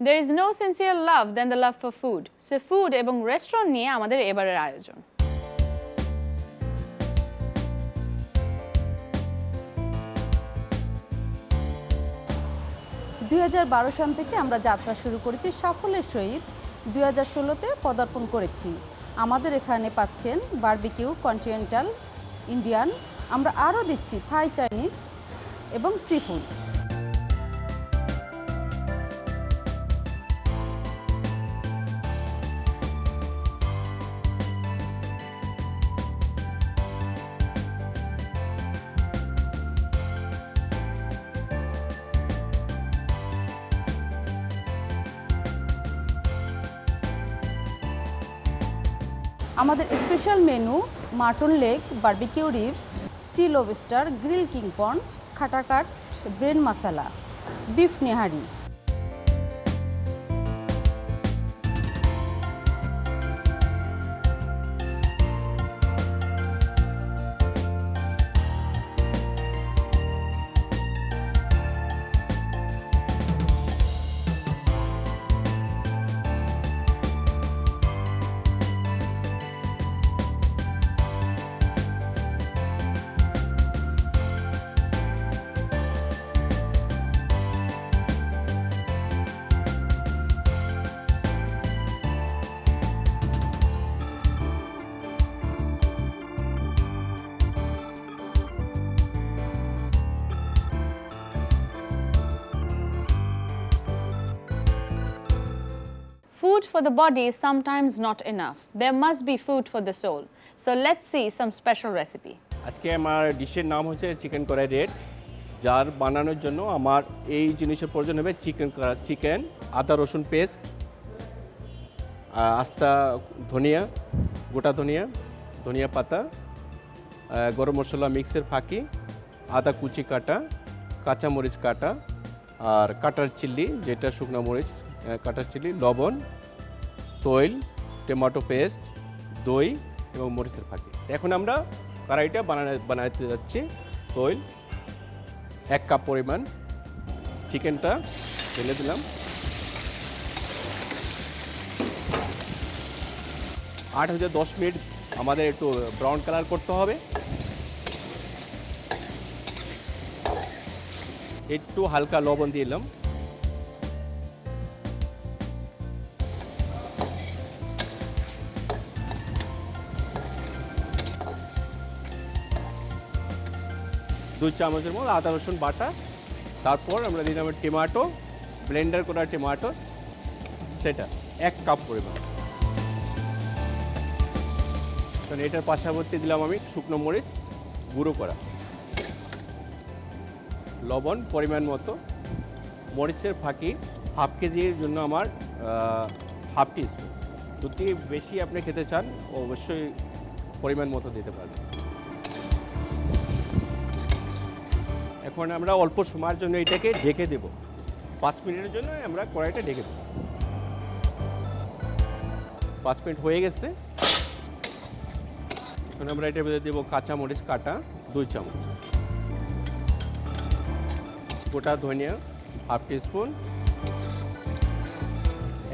There is no sincere love than the love for food. So food এবং restaurant নিয়ে আমাদের এবারের আয়োজন। 2012 সাল থেকে আমরা যাত্রা শুরু করেছি সাফল্যের সহিত 2016-তে পদার্পণ করেছি। আমাদের এখানে পাচ্ছেন বারবিকিউ, কন্টিনেন্টাল, ইন্ডিয়ান, আমরা আরও দিচ্ছি থাই, চাইনিজ এবং সি ফুড। আমাদের special menu mutton leg, barbecue ribs, sea lobster, grill king prawn, khatakhat, brain masala, beef nihari. Food for the body is sometimes not enough. There must be food for the soul. So let's see some special recipe. আজকে আমার ডিশের নাম হচ্ছে chicken কড়াই red, যার বানানোর জন্য আমার এই জিনিসের প্রয়োজন হবে চিকেন, আদা রসুন পেস্ট, আস্তা ধনিয়া, গোটা ধনিয়া, ধনিয়া পাতা, গরম মশলা মিক্সের ফাঁকি, আদা কুচি কাটা, কাঁচামরিচ কাটা, আর কাটার চিল্লি যেটা শুকনো মরিচ কাটার চিল্লি, লবণ, তৈল, টমেটো পেস্ট, দই এবং মরিচের ফাঁকি। এখন আমরা কড়াইটা বানাতে যাচ্ছি। তৈল 1 কাপ পরিমাণ, চিকেনটা ঢেলে দিলাম, 8 থেকে 10 মিনিট আমাদের একটু ব্রাউন কালার করতে হবে। একটু হালকা লবণ দিলাম, দুই চামচের মতো আদা রসুন বাটা, তারপর আমরা দিলাম টমেটো, ব্লেন্ডার করা টমেটো, সেটা 1 কাপ পরিমাণ। কারণ এটার পাশাপাশি দিলাম আমি শুকনো মরিচ গুঁড়ো করা, লবণ পরিমাণ মতো, মরিচের ফাঁকি হাফ কেজির জন্য আমার হাফ টিস্পুন। যদি বেশি আপনি খেতে চান অবশ্যই পরিমাণ মতো দিতে পারবেন। এখন আমরা অল্প সময়ের জন্য এটাকে ঢেকে দেব, 5 মিনিটের জন্য আমরা কড়াইটা ঢেকে দেব। 5 মিনিট হয়ে গেছে। এখন আমরা এটার মধ্যে দেবো কাঁচামরিচ কাটা 2 চামচ, গোটা ধনিয়া হাফ টিস্পুন।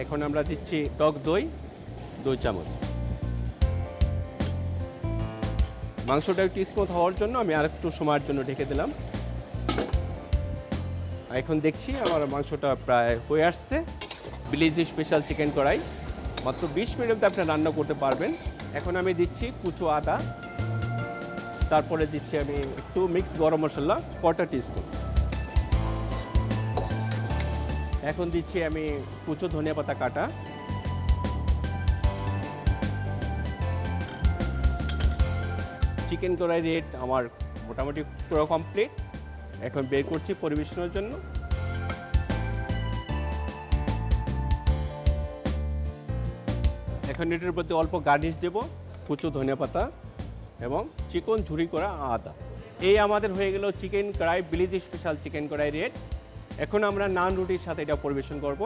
এখন আমরা দিচ্ছি টক দই 2 চামচ। মাংসটা একটু স্মুথ হওয়ার জন্য আমি আরেকটু সময়ের জন্য ঢেকে দিলাম। এখন দেখছি আমার মাংসটা প্রায় হয়ে আসছে। ভিলেজ স্পেশাল চিকেন কড়াই মাত্র 20 মিনিট আপনি রান্না করতে পারবেন। এখন আমি দিচ্ছি কুচো আদা, তারপরে দিচ্ছি আমি একটু মিক্স গরম মশলা 1/4 টিস্পুন। এখন দিচ্ছি আমি কুচো ধনিয়া পাতা কাটা, চিকেন কড়াই রেড আমার মোটামুটি পুরো কমপ্লিট। এখন বের করছি পরিবেশনের জন্য। এখন এটার প্রতি অল্প গার্নিশ দেব, কুচো ধনিয়া পাতা এবং চিকন ঝুরি করা আদা। এই আমাদের হয়ে গেল চিকেন কড়াই ভিলেজ স্পেশাল চিকেন কড়াই রেড। এখন আমরা নান রুটির সাথে এটা পরিবেশন করব।